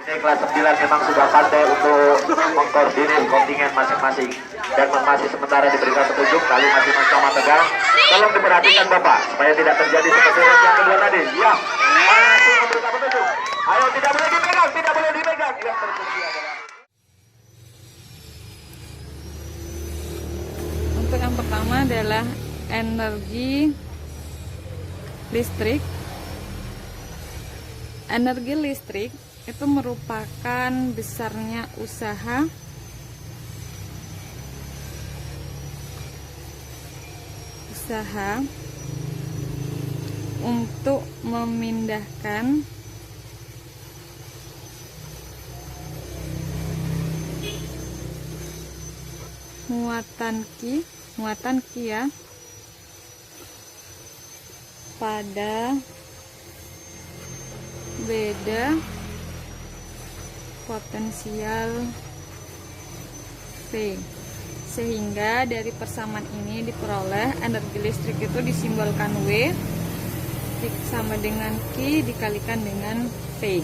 Kelas 9 memang sudah pandai untuk mengkoordinir kontingen masing-masing dan masih sementara diberikan petunjuk, lalu masih sama tegang. Tolong diperhatikan Bapak supaya tidak terjadi seperti yang kedua tadi. Ya, masih memberikan petunjuk. Ayo, tidak boleh dipegang, tidak boleh dipegang. Yang terkunci adalah untuk yang pertama adalah energi listrik. Energi listrik itu merupakan besarnya usaha untuk memindahkan muatan Ki ya pada beda potensial V, sehingga dari persamaan ini diperoleh energi listrik itu disimbolkan W sama dengan Q dikalikan dengan V.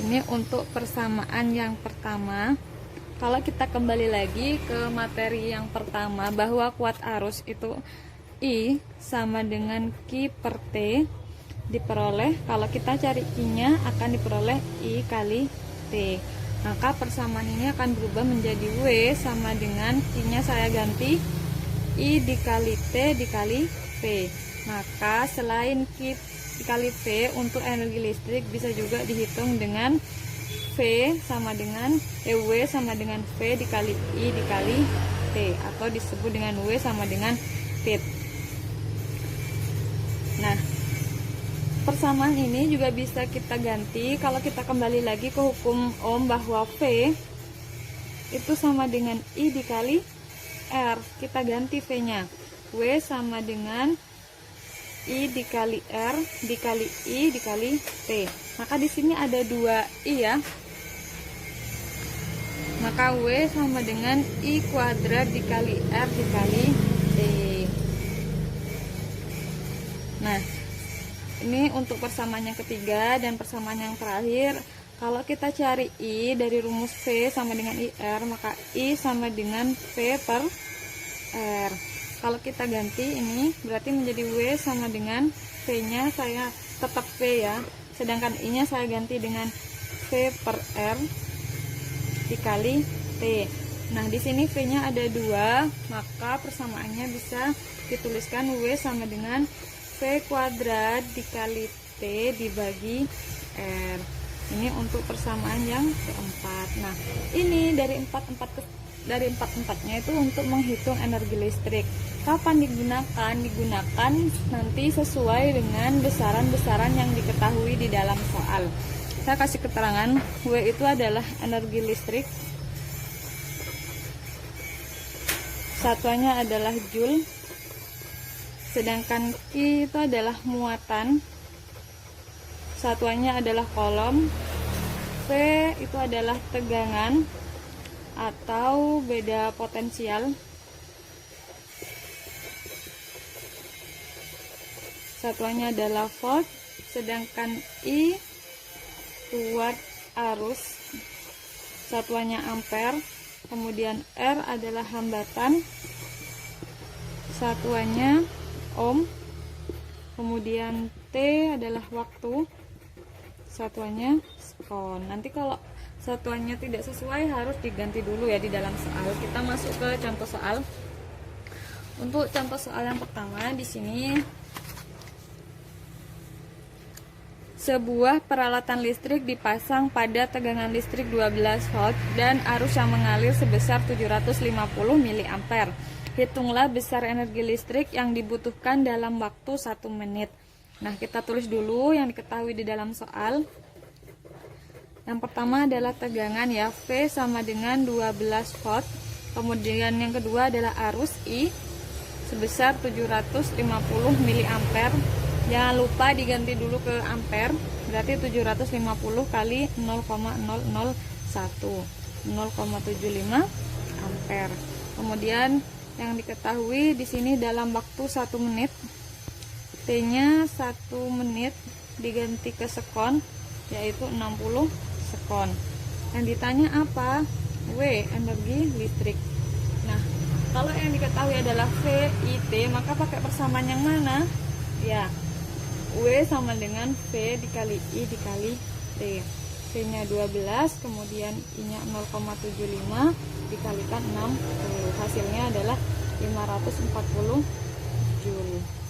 Ini untuk persamaan yang pertama. Kalau kita kembali lagi ke materi yang pertama, bahwa kuat arus itu I sama dengan Q per T diperoleh, kalau kita cari Q-nya akan diperoleh I kali T. Maka persamaan ini akan berubah menjadi W sama dengan Q-nya saya ganti I dikali T dikali V. Maka selain Q dikali V, untuk energi listrik bisa juga dihitung dengan W sama dengan V dikali I dikali T, atau disebut dengan W sama dengan Pit. Nah, persamaan ini juga bisa kita ganti kalau kita kembali lagi ke hukum Ohm, bahwa V itu sama dengan I dikali R. Kita ganti V-nya. W sama dengan I dikali R dikali I dikali T. Maka di sini ada 2 I ya. Maka W sama dengan I kuadrat dikali R dikali T. Nah, ini untuk persamaan yang ketiga dan persamaan yang terakhir. Kalau kita cari I dari rumus V sama dengan IR, maka I sama dengan V per R. Kalau kita ganti ini berarti menjadi W sama dengan V-nya saya tetap V ya, sedangkan I-nya saya ganti dengan V per R dikali T. Nah, di sini V-nya ada 2, maka persamaannya bisa dituliskan W sama dengan V kuadrat dikali T dibagi R. Ini untuk persamaan yang keempat. Nah, ini dari empat-empatnya itu untuk menghitung energi listrik. Kapan digunakan? Digunakan nanti sesuai dengan besaran-besaran yang diketahui di dalam soal. Saya kasih keterangan, W itu adalah energi listrik, satuannya adalah Joule, sedangkan Q itu adalah muatan, satuannya adalah Coulomb, V itu adalah tegangan atau beda potensial, satuannya adalah volt, sedangkan I kuat arus, satuannya ampere, kemudian R adalah hambatan, satuannya ohm, kemudian T adalah waktu, satuannya sekon. Nanti kalau satuannya tidak sesuai harus diganti dulu ya di dalam soal. Kita masuk ke contoh soal. Untuk contoh soal yang pertama di sini, sebuah peralatan listrik dipasang pada tegangan listrik 12 volt dan arus yang mengalir sebesar 750 mA. Hitunglah besar energi listrik yang dibutuhkan dalam waktu 1 menit. Nah, kita tulis dulu yang diketahui di dalam soal. Yang pertama adalah tegangan ya, V sama dengan 12 volt. Kemudian yang kedua adalah arus I sebesar 750 mA. Jangan lupa diganti dulu ke ampere, berarti 750 kali 0,001, 0,75 ampere. Kemudian yang diketahui di sini dalam waktu 1 menit, T-nya 1 menit diganti ke sekon, yaitu 60 sekon. Yang ditanya apa? W, energi listrik. Nah, kalau yang diketahui adalah V, I, T, maka pakai persamaan yang mana? Ya, W sama dengan V dikali I dikali T. V-nya 12, kemudian I-nya 0,75 dikalikan 60. Hasilnya adalah 540 Joule.